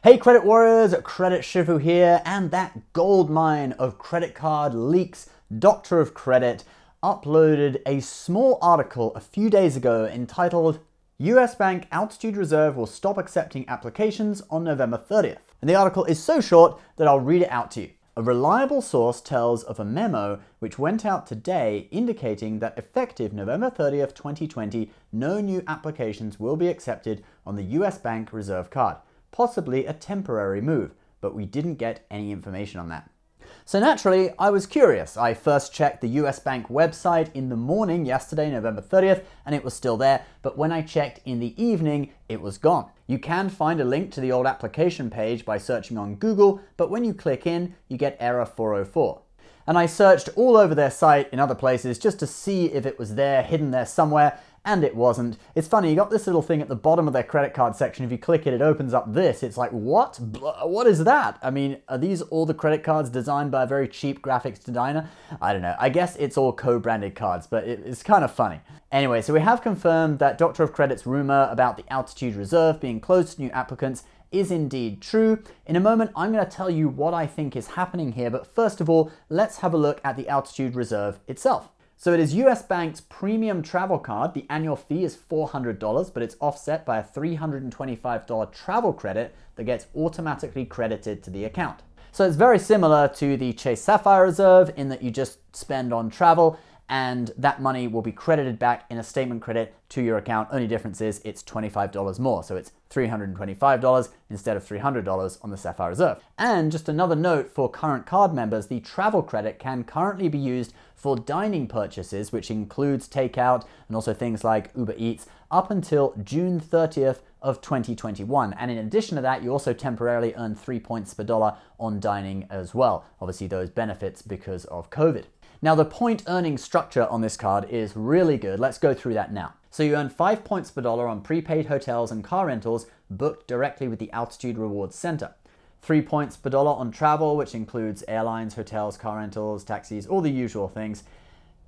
Hey credit warriors, Credit Shifu here, and that gold mine of credit card leaks, Doctor of Credit, uploaded a small article a few days ago entitled US Bank Altitude Reserve will stop accepting applications on November 30th. And the article is so short that I'll read it out to you. A reliable source tells of a memo which went out today indicating that effective November 30th, 2020, no new applications will be accepted on the US Bank Reserve card. Possibly a temporary move, but we didn't get any information on that. So naturally, I was curious. I first checked the US Bank website in the morning yesterday, November 30th, and it was still there, but when I checked in the evening, it was gone. You can find a link to the old application page by searching on Google, but when you click in, you get error 404. And I searched all over their site in other places just to see if it was there, hidden there somewhere, and it wasn't. It's funny, you got this little thing at the bottom of their credit card section. If you click it, it opens up this. It's like, what? What is that? I mean, are these all the credit cards designed by a very cheap graphics designer? I don't know. I guess it's all co-branded cards, but it's kind of funny. Anyway, so we have confirmed that Doctor of Credit's rumor about the Altitude Reserve being closed to new applicants is indeed true. In a moment, I'm going to tell you what I think is happening here, but first of all, let's have a look at the Altitude Reserve itself. So it is US Bank's premium travel card. The annual fee is $400, but it's offset by a $325 travel credit that gets automatically credited to the account. So it's very similar to the Chase Sapphire Reserve in that you just spend on travel and that money will be credited back in a statement credit to your account. Only difference is it's $25 more. So it's $325 instead of $300 on the Sapphire Reserve. And just another note for current card members, the travel credit can currently be used for dining purchases, which includes takeout and also things like Uber Eats, up until June 30th of 2021. And in addition to that, you also temporarily earn 3 points per dollar on dining as well. Obviously those benefits because of COVID. Now the point earning structure on this card is really good. Let's go through that now. So you earn 5 points per dollar on prepaid hotels and car rentals booked directly with the Altitude Rewards Center. 3 points per dollar on travel, which includes airlines, hotels, car rentals, taxis, all the usual things.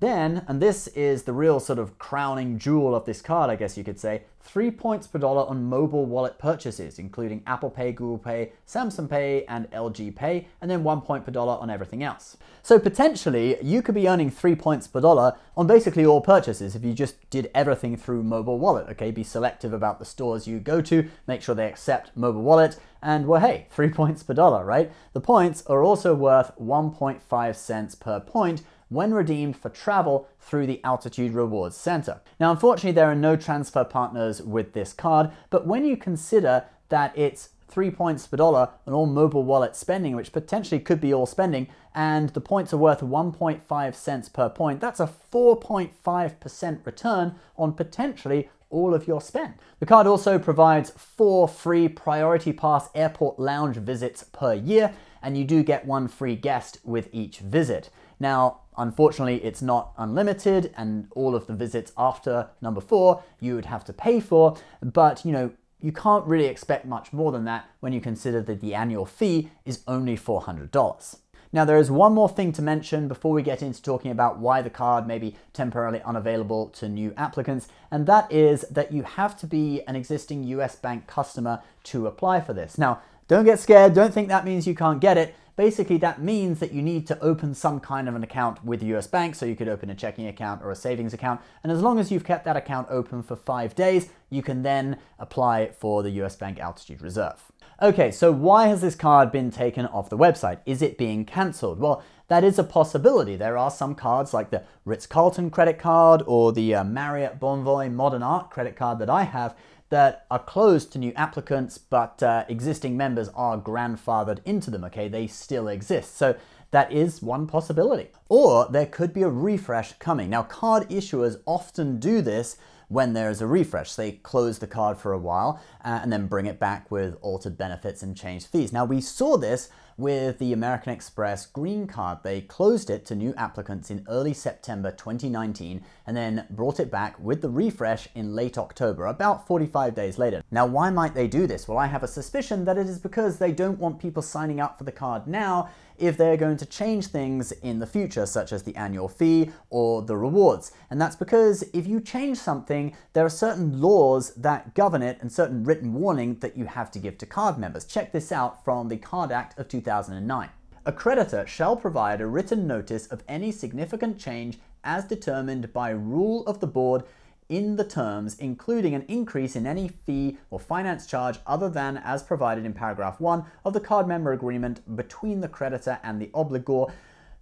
Then, and this is the real sort of crowning jewel of this card, I guess you could say, 3 points per dollar on mobile wallet purchases, including Apple Pay, Google Pay, Samsung Pay, and LG Pay, and then 1 point per dollar on everything else. So potentially, you could be earning 3 points per dollar on basically all purchases if you just did everything through mobile wallet, okay? Be selective about the stores you go to, make sure they accept mobile wallet, and well, hey, 3 points per dollar, right? The points are also worth 1.5 cents per point when redeemed for travel through the Altitude Rewards Center. Now, unfortunately, there are no transfer partners with this card, but when you consider that it's 3 points per dollar on all mobile wallet spending, which potentially could be all spending, and the points are worth 1.5 cents per point, that's a 4.5% return on potentially all of your spend. The card also provides 4 free Priority Pass airport lounge visits per year, and you do get 1 free guest with each visit. Now, unfortunately, it's not unlimited, and all of the visits after number 4 you would have to pay for, but you can't really expect much more than that when you consider that the annual fee is only $400. Now, there is one more thing to mention before we get into talking about why the card may be temporarily unavailable to new applicants, and that is that you have to be an existing US Bank customer to apply for this. Now, don't get scared, don't think that means you can't get it. Basically, that means that you need to open some kind of an account with the US Bank, so you could open a checking account or a savings account, and as long as you've kept that account open for 5 days, you can then apply for the US Bank Altitude Reserve. Okay, so why has this card been taken off the website? Is it being cancelled? Well, that is a possibility. There are some cards like the Ritz-Carlton credit card or the Marriott Bonvoy Modern Art credit card that I have that are closed to new applicants, but existing members are grandfathered into them, okay? They still exist. So that is one possibility. Or there could be a refresh coming. Now, card issuers often do this when there is a refresh. They close the card for a while and then bring it back with altered benefits and changed fees. Now, we saw this with the American Express Green Card. They closed it to new applicants in early September 2019 and then brought it back with the refresh in late October, about 45 days later. Now, why might they do this? Well, I have a suspicion that it is because they don't want people signing up for the card now if they're going to change things in the future, such as the annual fee or the rewards. And that's because if you change something, there are certain laws that govern it and certain written warning that you have to give to card members. Check this out from the Card Act of 2009. A creditor shall provide a written notice of any significant change as determined by rule of the board in the terms, including an increase in any fee or finance charge other than as provided in paragraph 1 of the card member agreement between the creditor and the obligor,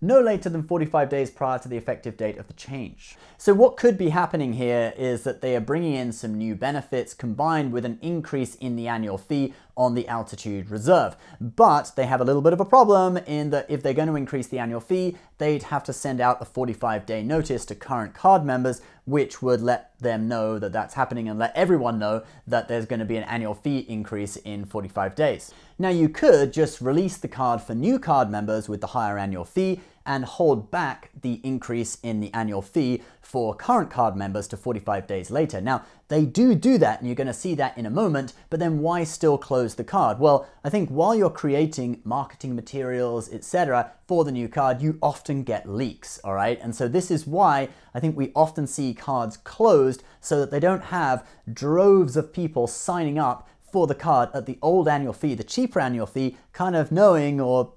no later than 45 days prior to the effective date of the change. So what could be happening here is that they are bringing in some new benefits combined with an increase in the annual fee on the Altitude Reserve. But they have a little bit of a problem in that if they're going to increase the annual fee, they'd have to send out a 45-day notice to current card members, which would let them know that that's happening and let everyone know that there's going to be an annual fee increase in 45 days. Now you could just release the card for new card members with the higher annual fee and hold back the increase in the annual fee for current card members to 45 days later. Now, they do that, and you're going to see that in a moment, but then why still close the card? Well, I think while you're creating marketing materials, etc., for the new card, you often get leaks, all right? And so this is why I think we often see cards closed so that they don't have droves of people signing up for the card at the old annual fee, the cheaper annual fee, kind of knowing or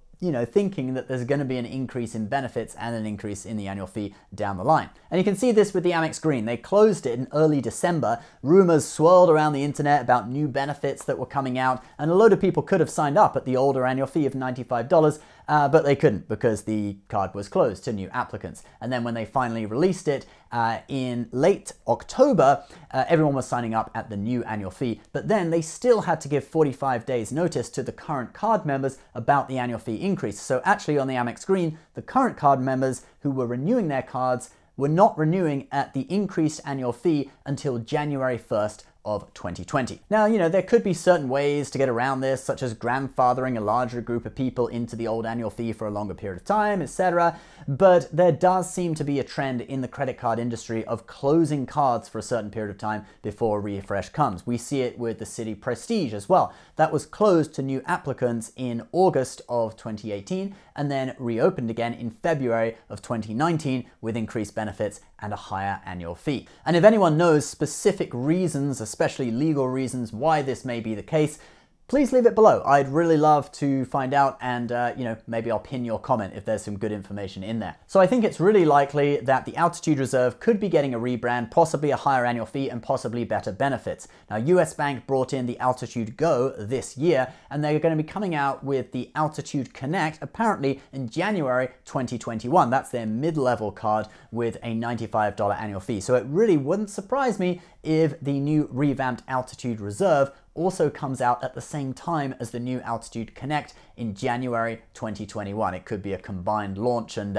thinking that there's going to be an increase in benefits and an increase in the annual fee down the line. And you can see this with the Amex Green. They closed it in early December. Rumors swirled around the internet about new benefits that were coming out, and a load of people could have signed up at the older annual fee of $95, but they couldn't because the card was closed to new applicants. And then when they finally released it in late October, everyone was signing up at the new annual fee, but then they still had to give 45 days notice to the current card members about the annual fee increase. So actually on the Amex Green, the current card members who were renewing their cards were not renewing at the increased annual fee until January 1st of 2020. Now, there could be certain ways to get around this, such as grandfathering a larger group of people into the old annual fee for a longer period of time, etc. But there does seem to be a trend in the credit card industry of closing cards for a certain period of time before a refresh comes. We see it with the Citi Prestige as well. That was closed to new applicants in August of 2018 and then reopened again in February of 2019 with increased benefits and a higher annual fee. And if anyone knows specific reasons, especially legal reasons, why this may be the case, please leave it below. I'd really love to find out, and maybe I'll pin your comment if there's some good information in there. So I think it's really likely that the Altitude Reserve could be getting a rebrand, possibly a higher annual fee and possibly better benefits. Now, US Bank brought in the Altitude Go this year, and they're going to be coming out with the Altitude Connect apparently in January 2021. That's their mid-level card with a $95 annual fee. So it really wouldn't surprise me if the new revamped Altitude Reserve also comes out at the same time as the new Altitude Connect in January 2021. It could be a combined launch, and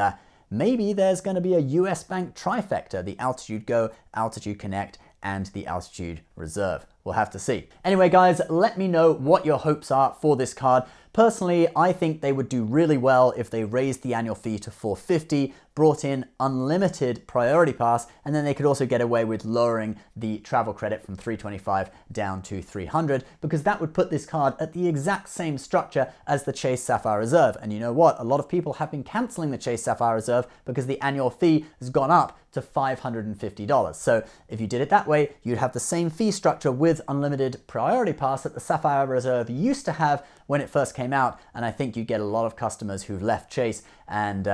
maybe there's going to be a US Bank trifecta, the Altitude Go, Altitude Connect, and the Altitude Reserve. We'll have to see. Anyway, guys, let me know what your hopes are for this card. Personally, I think they would do really well if they raised the annual fee to $450, brought in unlimited priority pass, and then they could also get away with lowering the travel credit from $325 down to $300, because that would put this card at the exact same structure as the Chase Sapphire Reserve. And you know what? A lot of people have been canceling the Chase Sapphire Reserve because the annual fee has gone up to $550. So if you did it that way, you'd have the same fee structure with unlimited priority pass that the Sapphire Reserve used to have when it first came out, and I think you get a lot of customers who've left Chase and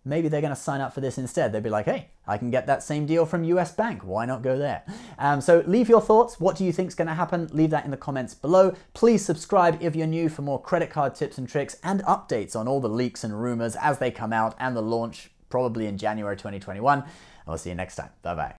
maybe they're going to sign up for this instead. They'll be like, hey, I can get that same deal from US Bank. Why not go there? So leave your thoughts. What do you think is going to happen? Leave that in the comments below. Please subscribe if you're new for more credit card tips and tricks and updates on all the leaks and rumors as they come out and the launch probably in January 2021. I'll see you next time. Bye-bye.